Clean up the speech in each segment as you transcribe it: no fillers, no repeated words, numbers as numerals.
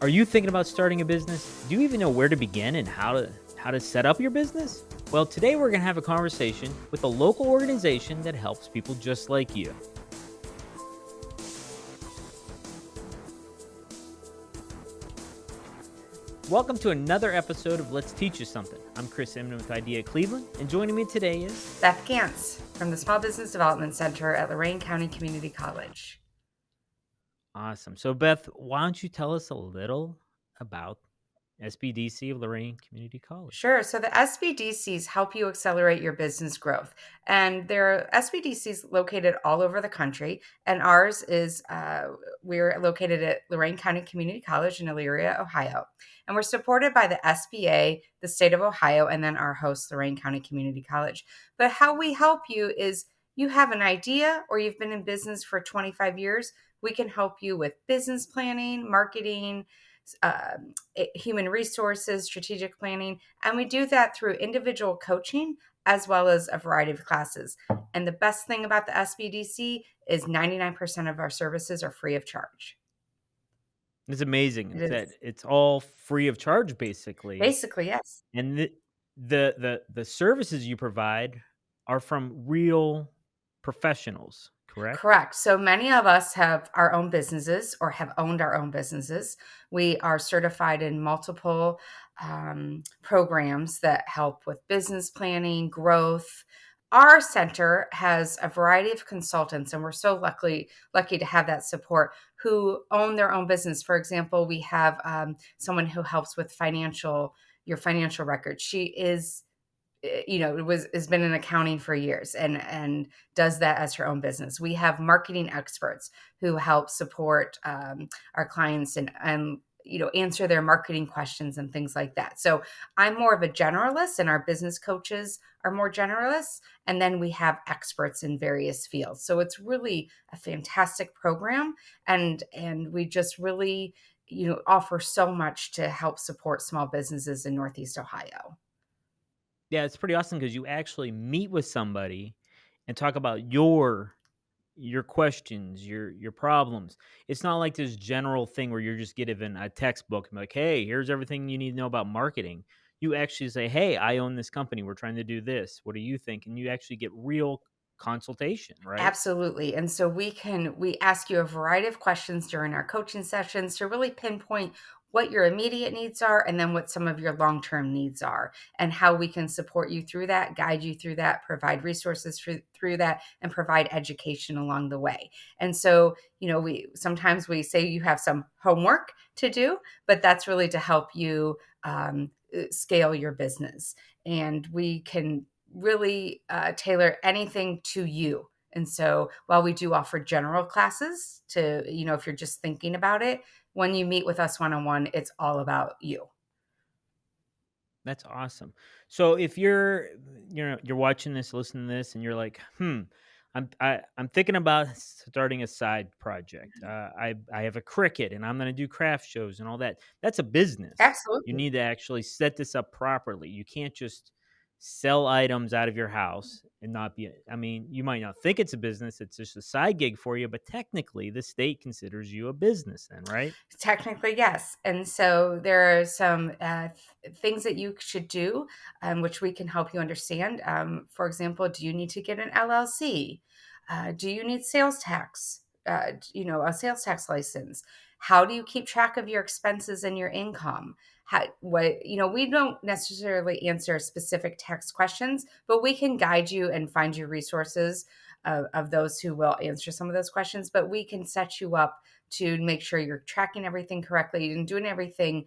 Are you thinking about starting a business? Do you even know where to begin and how to set up your business? Well, today we're going to have a conversation with a local organization that helps people just like you. Welcome to another episode of Let's Teach You Something. I'm Chris Inman with I.D.E.A. Cleveland, and joining me today is Beth Finace from the Small Business Development Center at Lorain County Community College. awesome. So, Beth, why don't you tell us a little about SBDC of Lorain Community College? Sure. So the SBDCs help you accelerate your business growth. And there are SBDCs located all over the country. And ours is, we're located at Lorain County Community College in Elyria, Ohio. And we're supported by the SBA, the state of Ohio, and then our host, Lorain County Community College. But how we help you is you have an idea or you've been in business for 25 years. We can help you with business planning, marketing, human resources, strategic planning, and we do that through individual coaching as well as a variety of classes. And the best thing about the SBDC is 99% of our services are free of charge. It's amazing It that is it's all free of charge, basically. basically, yes. And the services you provide are from real professionals, correct? Correct. So many of us have our own businesses or have owned our own businesses. We are certified in multiple programs that help with business planning, growth. Our center has a variety of consultants, and we're so lucky to have that support who own their own business. For example, we have someone who helps with your financial records. She is has been in accounting for years and does that as her own business. We have marketing experts who help support our clients and answer their marketing questions and things like that. So I'm more of a generalist, and our business coaches are more generalists. And then we have experts in various fields. So it's really a fantastic program, and we just really offer so much to help support small businesses in Northeast Ohio. Yeah, it's pretty awesome because you actually meet with somebody and talk about your questions, your problems. It's not like this general thing where you're just given a textbook and like, hey, here's everything you need to know about marketing. You actually say, hey, I own this company. We're trying to do this. What do you think? And you actually get real consultation, right? Absolutely. And so we ask you a variety of questions during our coaching sessions to really pinpoint what your immediate needs are and then what some of your long-term needs are and how we can support you through that, guide you through that, provide resources through that, and provide education along the way. And so, we say you have some homework to do, but that's really to help you scale your business. And we can really tailor anything to you. And so while we do offer general classes to, if you're just thinking about it, when you meet with us one-on-one, it's all about you. That's awesome. So if you're watching this, listening to this, and you're like, I'm thinking about starting a side project. I have a cricket, and I'm going to do craft shows and all that. That's a business. You Absolutely. need to actually set this up properly. You can't just sell items out of your house and not be. I mean, you might not think it's a business; it's just a side gig for you. But technically, the state considers you a business, then, right? Technically, yes. And so there are some things that you should do, which we can help you understand. For example, do you need to get an LLC? Do you need sales tax? A sales tax license. How do you keep track of your expenses and your income? We don't necessarily answer specific tax questions, but we can guide you and find you resources of those who will answer some of those questions. But we can set you up to make sure you're tracking everything correctly and doing everything,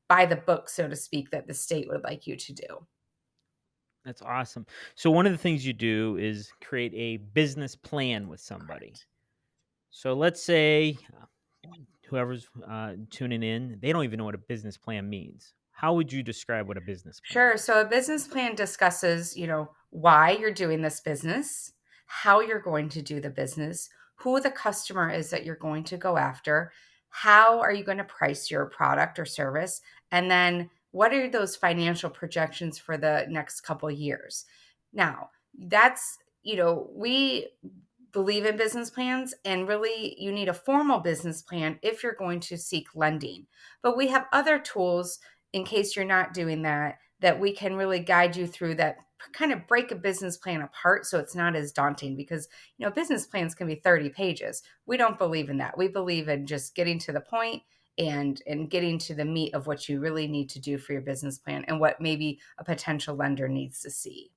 by the book, so to speak, that the state would like you to do. That's awesome. So one of the things you do is create a business plan with somebody. Correct. So let's say whoever's tuning in, they don't even know what a business plan means. How would you describe what a business plan Sure. is? So a business plan discusses, why you're doing this business, how you're going to do the business, who the customer is that you're going to go after, how are you going to price your product or service, and then what are those financial projections for the next couple years. Now, that's, we believe in business plans, and really you need a formal business plan if you're going to seek lending. But we have other tools in case you're not doing that, that we can really guide you through, that kind of break a business plan apart so it's not as daunting, because business plans can be 30 pages. We don't believe in that. We believe in just getting to the point and getting to the meat of what you really need to do for your business plan and what maybe a potential lender needs to see.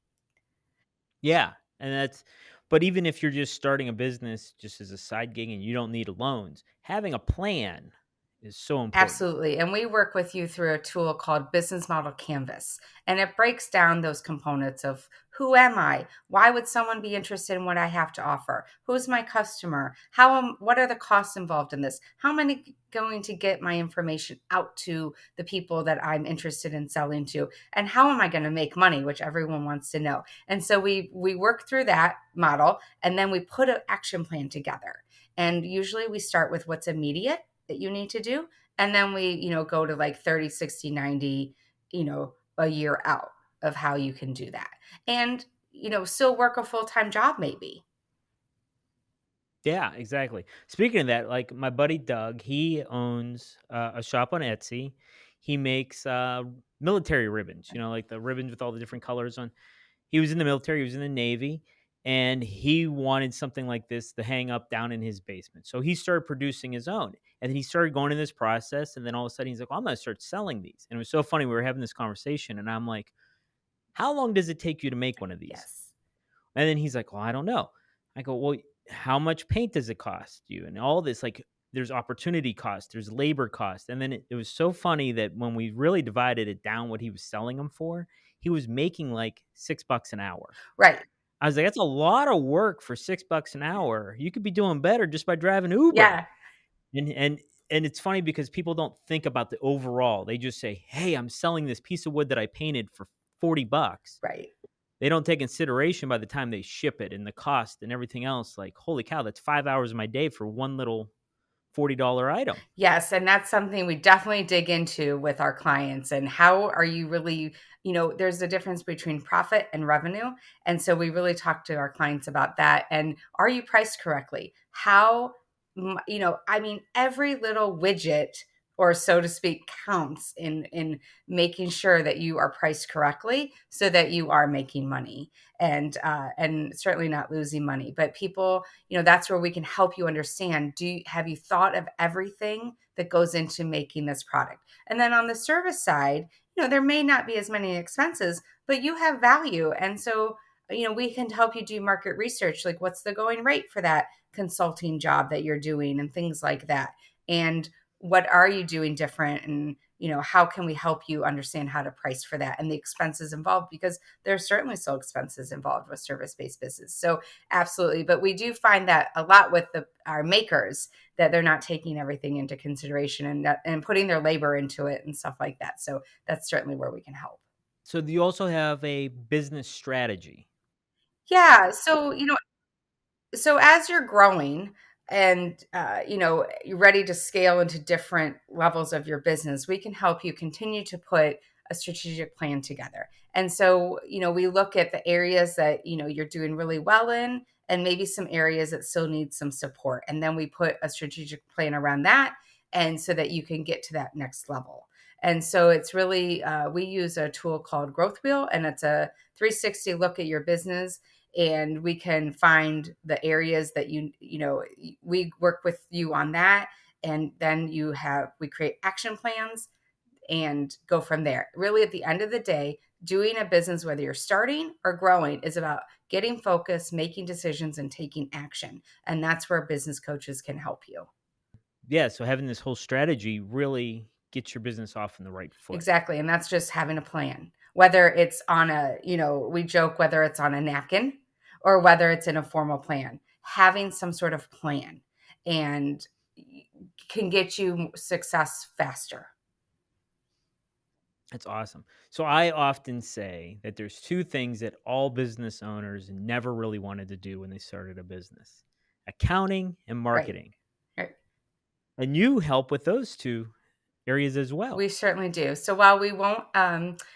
Yeah, and that's but even if you're just starting a business just as a side gig and you don't need loans, having a plan is so important. Absolutely. And we work with you through a tool called Business Model Canvas. And it breaks down those components of who am I? Why would someone be interested in what I have to offer? Who's my customer? What are the costs involved in this? How am I going to get my information out to the people that I'm interested in selling to? And how am I going to make money, which everyone wants to know. And so we work through that model, and then we put an action plan together. And usually we start with what's immediate that you need to do, and then we go to like 30, 60, 90, a year out of how you can do that, and still work a full-time job maybe. Yeah, exactly. Speaking of that, like my buddy Doug, he owns a shop on Etsy. He makes military ribbons, like the ribbons with all the different colors on. He was in the military, he was in the Navy, and he wanted something like this to hang up down in his basement. So he started producing his own. And then he started going in this process. And then all of a sudden he's like, well, I'm going to start selling these. And it was so funny. We were having this conversation, and I'm like, how long does it take you to make one of these? Yes. And then he's like, well, I don't know. I go, well, how much paint does it cost you? And all this, like, there's opportunity cost, there's labor cost. And then it was so funny that when we really divided it down, what he was selling them for, he was making like $6 an hour. Right. I was like, that's a lot of work for $6 an hour. You could be doing better just by driving Uber. Yeah. And it's funny because people don't think about the overall. They just say, hey, I'm selling this piece of wood that I painted for $40. Right. They don't take consideration by the time they ship it and the cost and everything else. Like, holy cow, that's 5 hours of my day for one little $40 item. Yes, and that's something we definitely dig into with our clients. And how are you really, there's a difference between profit and revenue. And so we really talk to our clients about that. And are you priced correctly? I mean, every little widget, or so to speak, counts in making sure that you are priced correctly so that you are making money, and certainly not losing money. But people, that's where we can help you understand, have you thought of everything that goes into making this product? And then on the service side, there may not be as many expenses, but you have value. And so we can help you do market research, like what's the going rate for that consulting job that you're doing and things like that, and what are you doing different, and how can we help you understand how to price for that and the expenses involved, because there's certainly still expenses involved with service-based business. So absolutely, but we do find that a lot with our makers, that they're not taking everything into consideration and putting their labor into it and stuff like that. So that's certainly where we can help. So do you also have a business strategy? Yeah, so as you're growing and you're ready to scale into different levels of your business, we can help you continue to put a strategic plan together. And so we look at the areas that you're doing really well in, and maybe some areas that still need some support, and then we put a strategic plan around that, and so that you can get to that next level. And so it's really we use a tool called Growth Wheel, and it's a 360 look at your business, and we can find the areas that we work with you on that, and then we create action plans and go from there. Really, at the end of the day, doing a business, whether you're starting or growing, is about getting focused, making decisions, and taking action. And that's where business coaches can help you. Yeah, so having this whole strategy really gets your business off in the right foot. Exactly. And that's just having a plan, whether it's on we joke whether it's on a napkin or whether it's in a formal plan. Having some sort of plan and can get you success faster. That's awesome. So I often say that there's two things that all business owners never really wanted to do when they started a business: accounting and Right. marketing. Right. And you help with those two areas as We well. certainly do. So while we won't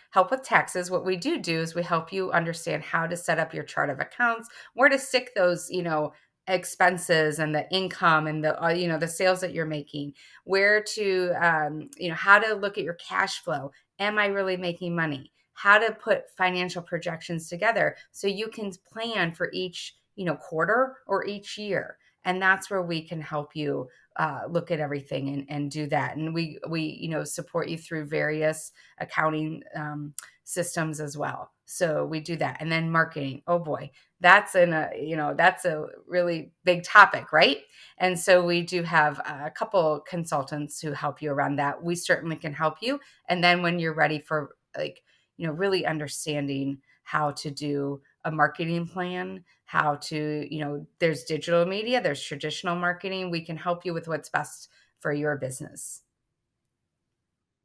help with taxes, what we do is we help you understand how to set up your chart of accounts, where to stick those, expenses and the income and the the sales that you're making, where to how to look at your cash flow. Am I really making money? How to put financial projections together so you can plan for each quarter or each year. And that's where we can help you look at everything and do that. And we support you through various accounting systems as well. So we do that. And then marketing. Oh boy, that's a really big topic, right? And so we do have a couple consultants who help you around that. We certainly can help you. And then when you're ready for really understanding how to do a marketing plan, how to, there's digital media, there's traditional marketing. We can help you with what's best for your business.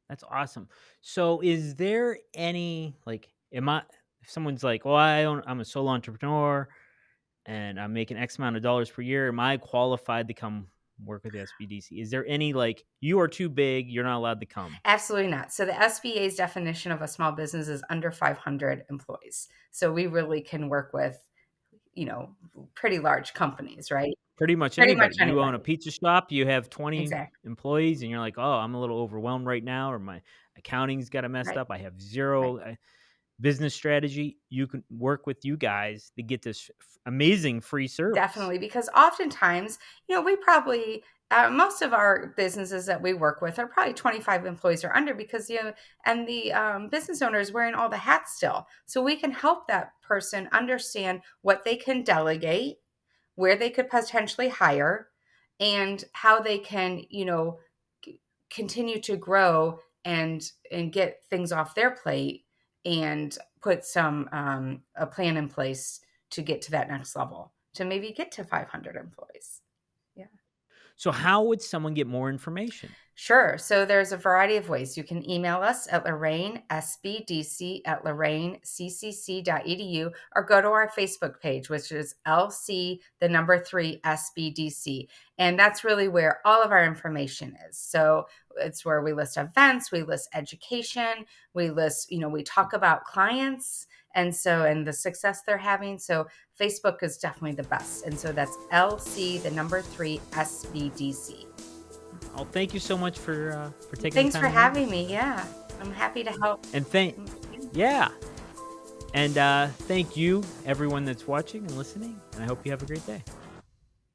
That's awesome. So is there any like am I if someone's like, "Well, I'm a solo entrepreneur and I'm making X amount of dollars per year, am I qualified to come work with the SBDC?" Is there any like you are too big, you're not allowed to come? Absolutely not. So the SBA's definition of a small business is under 500 employees. So we really can work with, you know, pretty large companies, right? Pretty much Pretty much anybody. You own a anybody. pizza shop, you have 20 Exactly. employees and you're like, "Oh, I'm a little overwhelmed right now or my accounting's got it messed Right. up. I have Right. 0 business strategy." You can work with you guys to get this amazing free service. Definitely, because oftentimes, we probably most of our businesses that we work with are probably 25 employees or under because and the business owner is wearing all the hats still. So we can help that person understand what they can delegate, where they could potentially hire, and how they can, continue to grow and get things off their plate and put some a plan in place to get to that next level to maybe get to 500 employees. Yeah. So how would someone get more information? Sure. So there's a variety of ways. You can email us at Lorain, SBDC at loraincccc.edu, or go to our Facebook page, which is LC, the number 3 SBDC. And that's really where all of our information is. So it's where we list events, we list education, we list, we talk about clients and the success they're having. So Facebook is definitely the best. And so that's LC, the number 3 SBDC. Oh, thank you so much for taking the Thanks time for to meet having with me. me. Yeah. I'm happy to help. And thank Mm, yeah. And thank you everyone that's watching and listening, and I hope you have a great day.